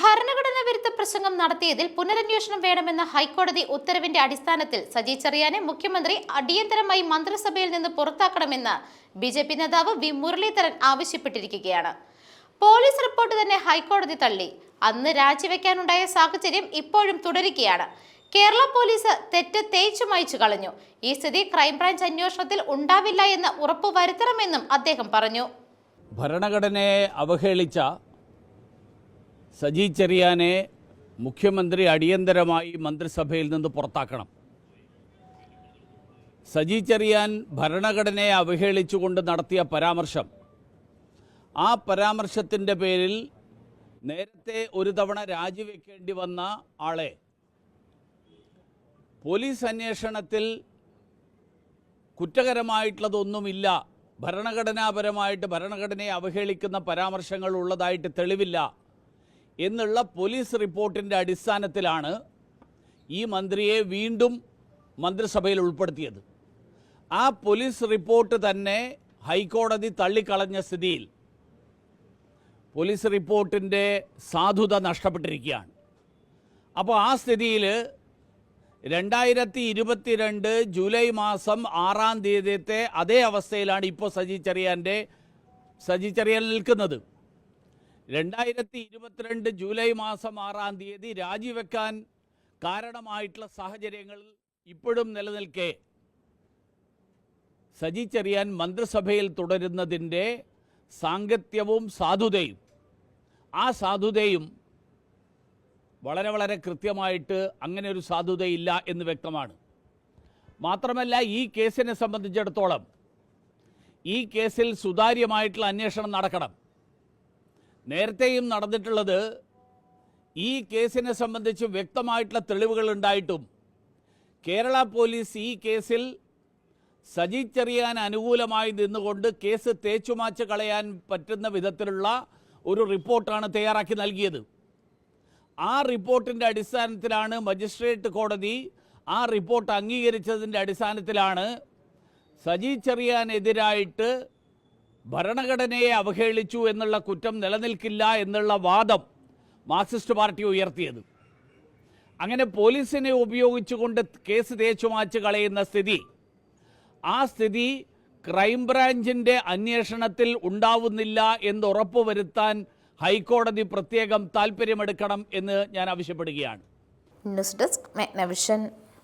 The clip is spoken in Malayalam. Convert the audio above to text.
ഭരണഘടനാ വിരുദ്ധ പ്രസംഗം നടത്തിയതിൽ പുനരന്വേഷണം വേണമെന്ന ഹൈക്കോടതി ഉത്തരവിന്റെ അടിസ്ഥാനത്തിൽ സജി ചെറിയാനെ മുഖ്യമന്ത്രി അടിയന്തരമായി മന്ത്രിസഭയിൽ നിന്ന് പുറത്താക്കണമെന്ന് ബിജെപി നേതാവ് വി മുരളീധരൻ ആവശ്യപ്പെട്ടിരിക്കുകയാണ്. പോലീസ് റിപ്പോർട്ട് തന്നെ ഹൈക്കോടതി തള്ളി. അന്ന് രാജിവെക്കാനുണ്ടായ സാഹചര്യം ഇപ്പോഴും തുടരുകയാണ്. കേരള പോലീസ് തെറ്റ് തേച്ചു മായ്ച്ചു കളഞ്ഞു. ഈ സ്ഥിതി ക്രൈംബ്രാഞ്ച് അന്വേഷണത്തിൽ ഉണ്ടാവില്ല എന്ന് ഉറപ്പുവരുത്തണമെന്നും അദ്ദേഹം പറഞ്ഞു. ഭരണഘടനയെ അവഹേളിച്ച സജി ചെറിയാനെ മുഖ്യമന്ത്രി അടിയന്തരമായി മന്ത്രിസഭയിൽ നിന്ന് പുറത്താക്കണം. സജി ചെറിയാൻ ഭരണഘടനയെ അവഹേളിച്ചുകൊണ്ട് നടത്തിയ പരാമർശം, ആ പരാമർശത്തിൻ്റെ പേരിൽ നേരത്തെ ഒരു തവണ രാജിവെക്കേണ്ടി വന്ന ആളെ പോലീസ് അന്വേഷണത്തിൽ കുറ്റകരമായിട്ടുള്ളതൊന്നുമില്ല, ഭരണഘടനാപരമായിട്ട് ഭരണഘടനയെ അവഹേളിക്കുന്ന പരാമർശങ്ങൾ ഉള്ളതായിട്ട് തെളിവില്ല എന്നുള്ള പോലീസ് റിപ്പോർട്ടിൻ്റെ അടിസ്ഥാനത്തിലാണ് ഈ മന്ത്രിയെ വീണ്ടും മന്ത്രിസഭയിൽ ഉൾപ്പെടുത്തിയത്. ആ പോലീസ് റിപ്പോർട്ട് തന്നെ ഹൈക്കോടതി തള്ളിക്കളഞ്ഞ സ്ഥിതിയിൽ പോലീസ് റിപ്പോർട്ടിൻ്റെ സാധുത നഷ്ടപ്പെട്ടിരിക്കുകയാണ്. അപ്പോൾ ആ സ്ഥിതിയിൽ 2022 ജൂലൈ മാസം 6-ാം തീയതിയത്തെ അതേ അവസ്ഥയിലാണ് ഇപ്പോൾ സജി ചെറിയാൻ നിൽക്കുന്നത്. 2022 ജൂലൈ മാസം 6-ാം തീയതി രാജിവെക്കാൻ കാരണമായിട്ടുള്ള സാഹചര്യങ്ങൾ ഇപ്പോഴും നിലനിൽക്കെ സജി ചെറിയാൻ മന്ത്രിസഭയിൽ തുടരുന്നതിൻ്റെ സാങ്കത്യവും സാധുതയും, ആ സാധുതയും വളരെ കൃത്യമായിട്ട് അങ്ങനെ ഒരു സാധുതയില്ല എന്ന് വ്യക്തമാണ്. മാത്രമല്ല, ഈ കേസിനെ സംബന്ധിച്ചിടത്തോളം ഈ കേസിൽ സുതാര്യമായിട്ടുള്ള അന്വേഷണം നടക്കണം. നേരത്തെയും നടന്നിട്ടുള്ളത്, ഈ കേസിനെ സംബന്ധിച്ച് വ്യക്തമായിട്ടുള്ള തെളിവുകൾ ഉണ്ടായിട്ടും കേരള പോലീസ് ഈ കേസിൽ സജി ചെറിയാൻ അനുകൂലമായി നിന്നുകൊണ്ട് കേസ് തേച്ചുമാച്ച് കളയാൻ പറ്റുന്ന വിധത്തിലുള്ള ഒരു റിപ്പോർട്ടാണ് തയ്യാറാക്കി നൽകിയത്. ആ റിപ്പോർട്ടിൻ്റെ അടിസ്ഥാനത്തിലാണ് മജിസ്ട്രേറ്റ് കോടതി ആ റിപ്പോർട്ട് അംഗീകരിച്ചതിൻ്റെ അടിസ്ഥാനത്തിലാണ് സജി ചെറിയാനെതിരായിട്ട് ഭരണഘടനയെ അവഹേളിച്ചു എന്നുള്ള കുറ്റം നിലനിൽക്കില്ല എന്നുള്ള വാദം മാർക്സിസ്റ്റ് പാർട്ടി ഉയർത്തിയത്. അങ്ങനെ പോലീസിനെ ഉപയോഗിച്ചുകൊണ്ട് കേസ് തേച്ചുമാച്ച് കളയുന്ന സ്ഥിതി, ആ സ്ഥിതി ക്രൈംബ്രാഞ്ചിൻ്റെ അന്വേഷണത്തിൽ ഉണ്ടാവുന്നില്ല എന്ന് ഉറപ്പുവരുത്താൻ ഹൈക്കോടതി പ്രത്യേകം താൽപ്പര്യമെടുക്കണം എന്ന് ഞാൻ ആവശ്യപ്പെടുകയാണ്. News desk മെഗ്നവിഷൻ.